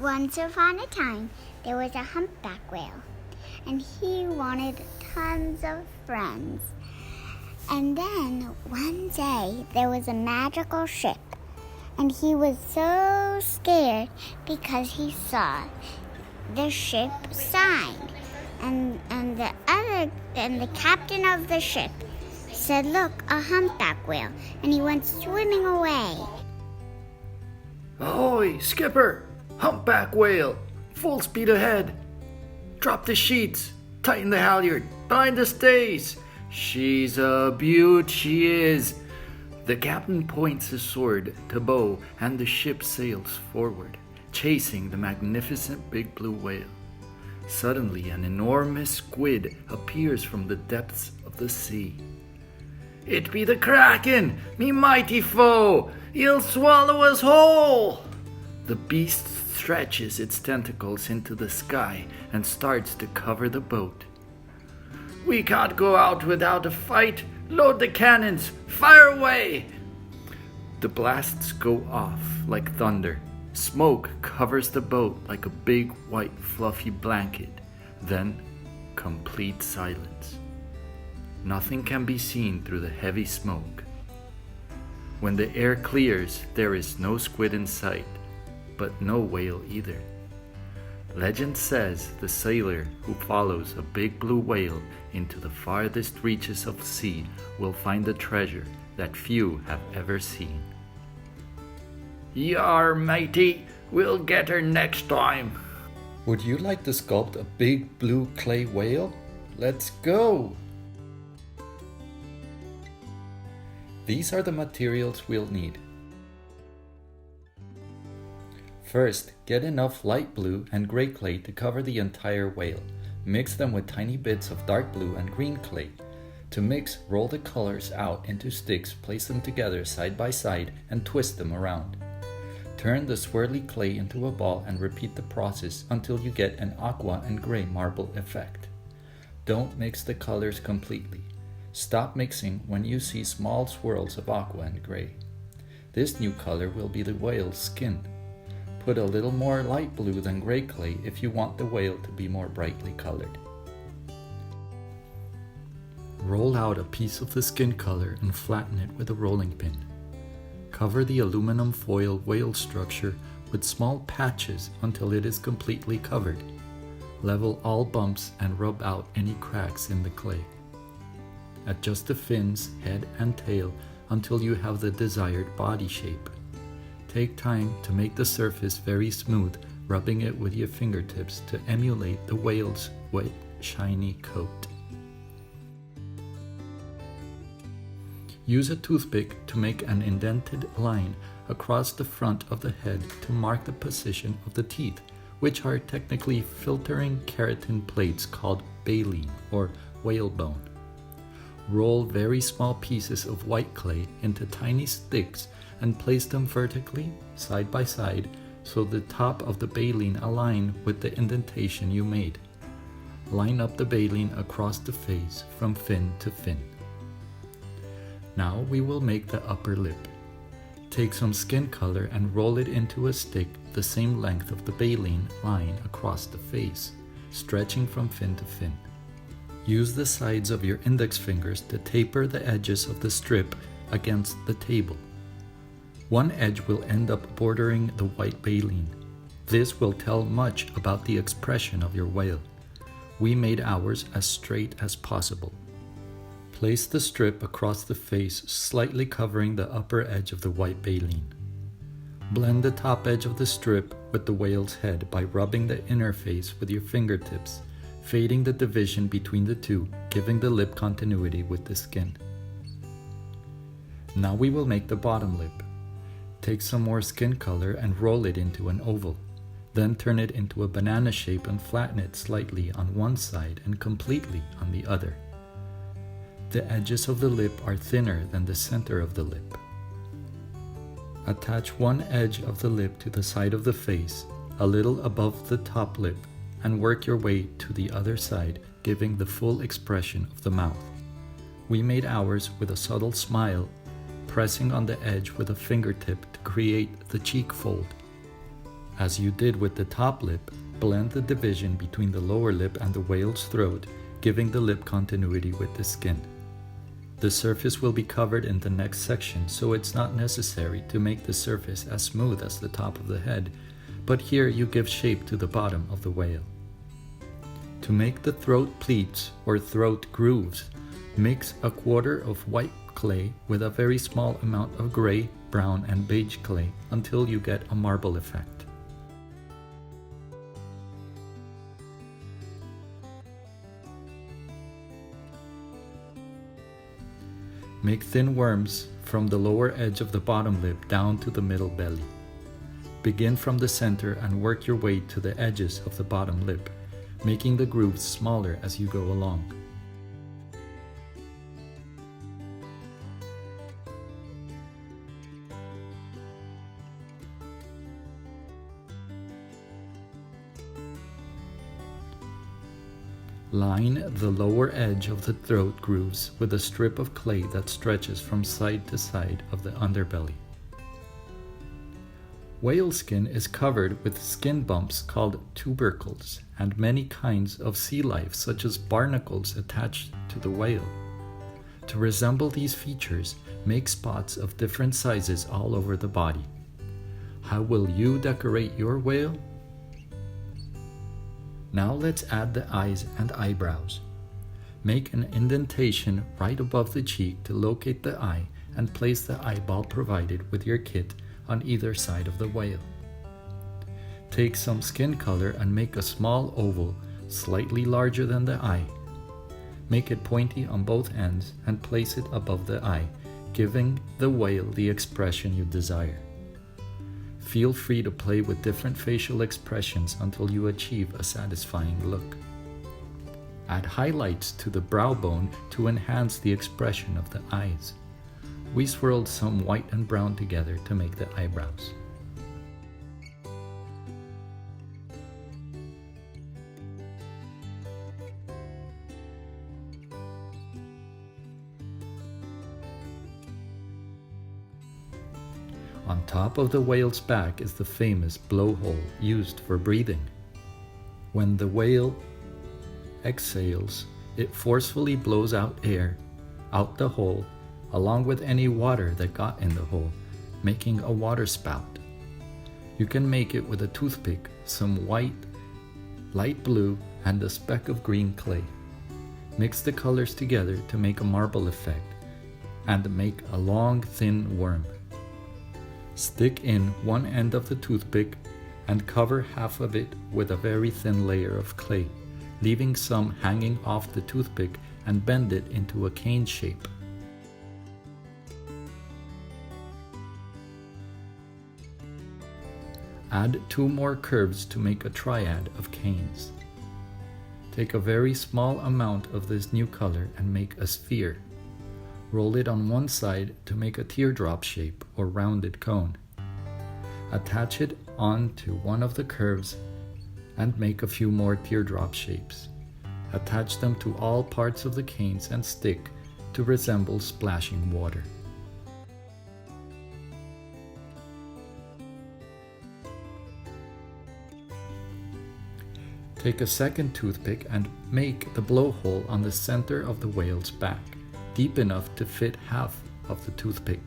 Once upon a time, there was a humpback whale, and he wanted tons of friends. And then one day, there was a magical ship, and he was so scared because he saw the ship sign, and the captain of the ship said, "Look, a humpback whale," and he went swimming away. Ahoy, skipper! Humpback whale! Full speed ahead! Drop the sheets! Tighten the halyard! Bind the stays! She's a beaut, she is! The captain points his sword to bow, and the ship sails forward, chasing the magnificent big blue whale. Suddenly, an enormous squid appears from the depths of the sea. "It be the Kraken, me mighty foe! He'll swallow us whole!" The beast stretches its tentacles into the sky and starts to cover the boat. "We can't go out without a fight! Load the cannons! Fire away!" The blasts go off like thunder. Smoke covers the boat like a big white fluffy blanket. Then, complete silence. Nothing can be seen through the heavy smoke. When the air clears, there is no squid in sight, but no whale either. Legend says the sailor who follows a big blue whale into the farthest reaches of sea will find a treasure that few have ever seen. "Yar, matey, we'll get her next time." Would you like to sculpt a big blue clay whale? Let's go! These are the materials we'll need. First, get enough light blue and gray clay to cover the entire whale. Mix them with tiny bits of dark blue and green clay. To mix, roll the colors out into sticks, place them together side by side, and twist them around. Turn the swirly clay into a ball and repeat the process until you get an aqua and gray marble effect. Don't mix the colors completely. Stop mixing when you see small swirls of aqua and gray. This new color will be the whale's skin. Put a little more light blue than gray clay if you want the whale to be more brightly colored. Roll out a piece of the skin color and flatten it with a rolling pin. Cover the aluminum foil whale structure with small patches until it is completely covered. Level all bumps and rub out any cracks in the clay. Adjust the fins, head, and tail until you have the desired body shape. Take time to make the surface very smooth, rubbing it with your fingertips to emulate the whale's wet, shiny coat. Use a toothpick to make an indented line across the front of the head to mark the position of the teeth, which are technically filtering keratin plates called baleen or whalebone. Roll very small pieces of white clay into tiny sticks and place them vertically, side by side, so the top of the baleen align with the indentation you made. Line up the baleen across the face from fin to fin. Now we will make the upper lip. Take some skin color and roll it into a stick the same length of the baleen line across the face, stretching from fin to fin. Use the sides of your index fingers to taper the edges of the strip against the table. One edge will end up bordering the white baleen. This will tell much about the expression of your whale. We made ours as straight as possible. Place the strip across the face, slightly covering the upper edge of the white baleen. Blend the top edge of the strip with the whale's head by rubbing the inner face with your fingertips, fading the division between the two, giving the lip continuity with the skin. Now we will make the bottom lip. Take some more skin color and roll it into an oval. Then turn it into a banana shape and flatten it slightly on one side and completely on the other. The edges of the lip are thinner than the center of the lip. Attach one edge of the lip to the side of the face, a little above the top lip, and work your way to the other side, giving the full expression of the mouth. We made ours with a subtle smile pressing on the edge with a fingertip to create the cheek fold. As you did with the top lip, blend the division between the lower lip and the whale's throat, giving the lip continuity with the skin. The surface will be covered in the next section, so it's not necessary to make the surface as smooth as the top of the head, but here you give shape to the bottom of the whale. To make the throat pleats or throat grooves, mix a quarter of white clay with a very small amount of gray, brown, and beige clay until you get a marble effect. Make thin worms from the lower edge of the bottom lip down to the middle belly. Begin from the center and work your way to the edges of the bottom lip, making the grooves smaller as you go along. Line the lower edge of the throat grooves with a strip of clay that stretches from side to side of the underbelly. Whale skin is covered with skin bumps called tubercles and many kinds of sea life such as barnacles attached to the whale. To resemble these features, make spots of different sizes all over the body. How will you decorate your whale? Now let's add the eyes and eyebrows. Make an indentation right above the cheek to locate the eye and place the eyeball provided with your kit on either side of the whale. Take some skin color and make a small oval slightly larger than the eye. Make it pointy on both ends and place it above the eye, giving the whale the expression you desire. Feel free to play with different facial expressions until you achieve a satisfying look. Add highlights to the brow bone to enhance the expression of the eyes. We swirled some white and brown together to make the eyebrows. On top of the whale's back is the famous blowhole used for breathing. When the whale exhales, it forcefully blows out air out the hole along with any water that got in the hole, making a water spout. You can make it with a toothpick, some white, light blue, and a speck of green clay. Mix the colors together to make a marble effect and make a long, thin worm. Stick in one end of the toothpick and cover half of it with a very thin layer of clay, leaving some hanging off the toothpick, and bend it into a cane shape. Add 2 more curves to make a triad of canes. Take a very small amount of this new color and make a sphere. Roll it on one side to make a teardrop shape or rounded cone. Attach it onto one of the curves and make a few more teardrop shapes. Attach them to all parts of the canes and stick to resemble splashing water. Take a second toothpick and make the blowhole on the center of the whale's back, deep enough to fit half of the toothpick.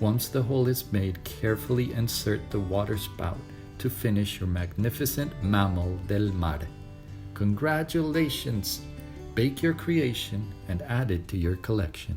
Once the hole is made, carefully insert the water spout to finish your magnificent mammal del mar. Congratulations! Bake your creation and add it to your collection.